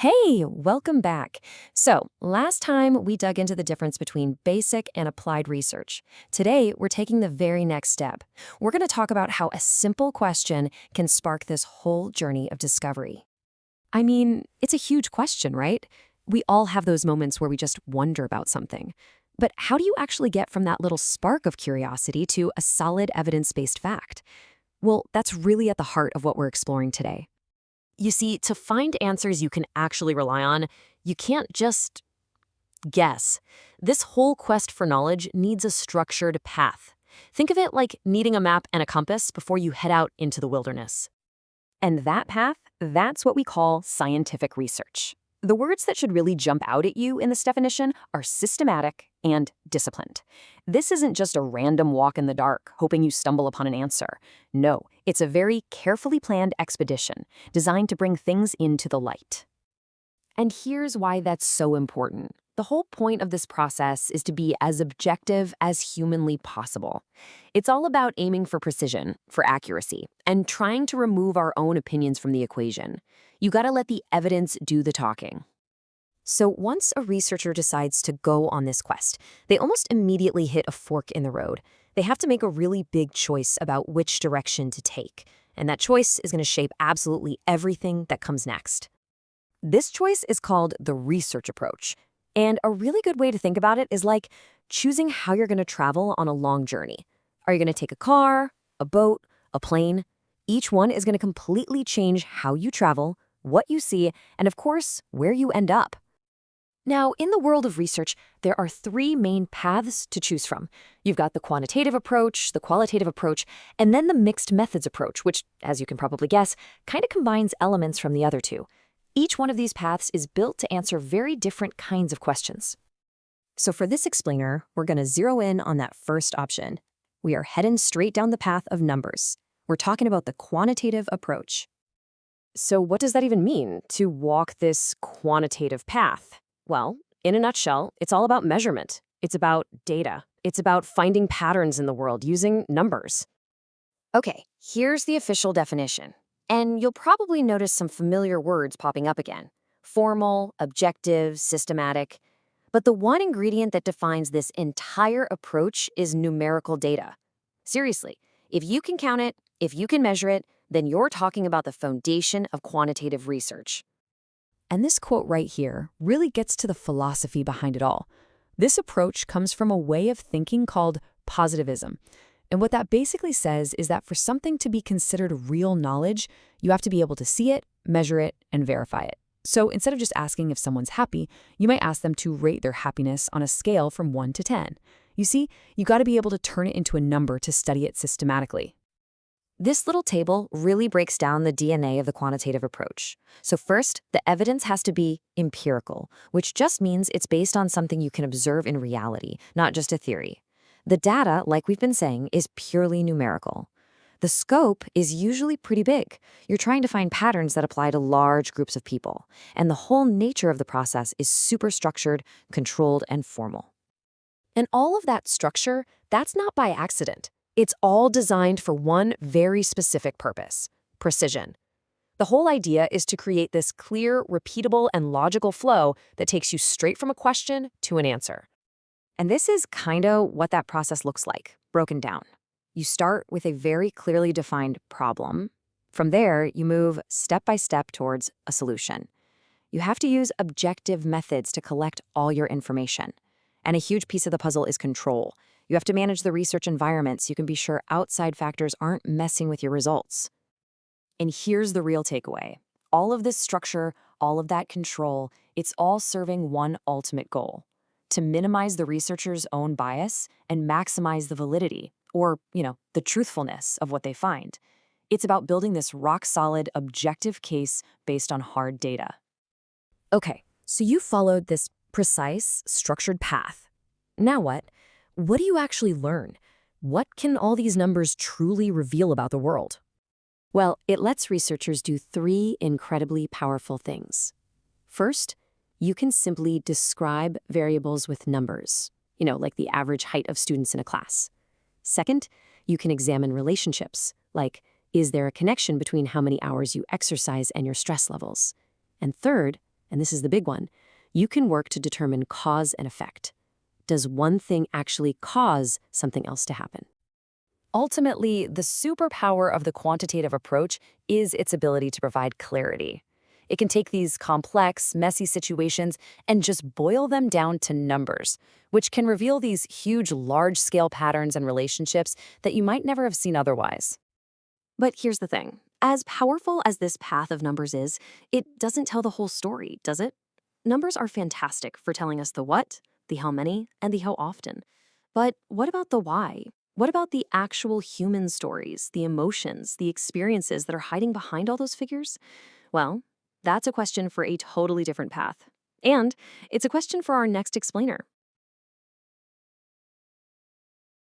Hey, welcome back. So, last time we dug into the difference between basic and applied research. Today, we're taking the very next step. We're going to talk about how a simple question can spark this whole journey of discovery. I mean, it's a huge question, right? We all have those moments where we just wonder about something. But how do you actually get from that little spark of curiosity to a solid evidence-based fact? Well, that's really at the heart of what we're exploring today. You see, to find answers you can actually rely on, you can't just guess. This whole quest for knowledge needs a structured path. Think of it like needing a map and a compass before you head out into the wilderness. And that path, that's what we call scientific research. The words that should really jump out at you in this definition are systematic and disciplined. This isn't just a random walk in the dark, hoping you stumble upon an answer. No, it's a very carefully planned expedition designed to bring things into the light. And here's why that's so important. The whole point of this process is to be as objective as humanly possible. It's all about aiming for precision, for accuracy, and trying to remove our own opinions from the equation. You gotta let the evidence do the talking. So once a researcher decides to go on this quest, they almost immediately hit a fork in the road. They have to make a really big choice about which direction to take, and that choice is gonna shape absolutely everything that comes next. This choice is called the research approach. And a really good way to think about it is like choosing how you're going to travel on a long journey. Are you going to take a car, a boat, a plane? Each one is going to completely change how you travel, what you see, and of course, where you end up. Now, in the world of research, there are three main paths to choose from. You've got the quantitative approach, the qualitative approach, and then the mixed methods approach, which, as you can probably guess, kind of combines elements from the other two. Each one of these paths is built to answer very different kinds of questions. So for this explainer, we're going to zero in on that first option. We are heading straight down the path of numbers. We're talking about the quantitative approach. So what does that even mean, to walk this quantitative path? Well, in a nutshell, it's all about measurement. It's about data. It's about finding patterns in the world using numbers. Okay, here's the official definition. And you'll probably notice some familiar words popping up again. Formal, objective, systematic. But the one ingredient that defines this entire approach is numerical data. Seriously, if you can count it, if you can measure it, then you're talking about the foundation of quantitative research. And this quote right here really gets to the philosophy behind it all. This approach comes from a way of thinking called positivism. And what that basically says is that for something to be considered real knowledge, you have to be able to see it, measure it, and verify it. So instead of just asking if someone's happy, you might ask them to rate their happiness on a scale from 1 to 10. You see, you got to be able to turn it into a number to study it systematically. This little table really breaks down the DNA of the quantitative approach. So first, the evidence has to be empirical, which just means it's based on something you can observe in reality, not just a theory. The data, like we've been saying, is purely numerical. The scope is usually pretty big. You're trying to find patterns that apply to large groups of people. And the whole nature of the process is super structured, controlled, and formal. And all of that structure, that's not by accident. It's all designed for one very specific purpose: precision. The whole idea is to create this clear, repeatable, and logical flow that takes you straight from a question to an answer. And this is kind of what that process looks like, broken down. You start with a very clearly defined problem. From there, you move step by step towards a solution. You have to use objective methods to collect all your information. And a huge piece of the puzzle is control. You have to manage the research environment so you can be sure outside factors aren't messing with your results. And here's the real takeaway. All of this structure, all of that control, it's all serving one ultimate goal: to minimize the researcher's own bias and maximize the validity, or, the truthfulness of what they find. It's about building this rock-solid, objective case based on hard data. Okay, so you followed this precise, structured path. Now what? What do you actually learn? What can all these numbers truly reveal about the world? Well, it lets researchers do three incredibly powerful things. First, you can simply describe variables with numbers, like the average height of students in a class. Second, you can examine relationships, like, is there a connection between how many hours you exercise and your stress levels? And third, And this is the big one. You can work to determine cause and effect. Does one thing actually cause something else to happen? Ultimately, the superpower of the quantitative approach is its ability to provide clarity. It can take these complex, messy situations and just boil them down to numbers, which can reveal these huge, large-scale patterns and relationships that you might never have seen otherwise. But here's the thing. As powerful as this path of numbers is, it doesn't tell the whole story, does it? Numbers are fantastic for telling us the what, the how many, and the how often. But what about the why? What about the actual human stories, the emotions, the experiences that are hiding behind all those figures? Well, that's a question for a totally different path. And it's a question for our next explainer.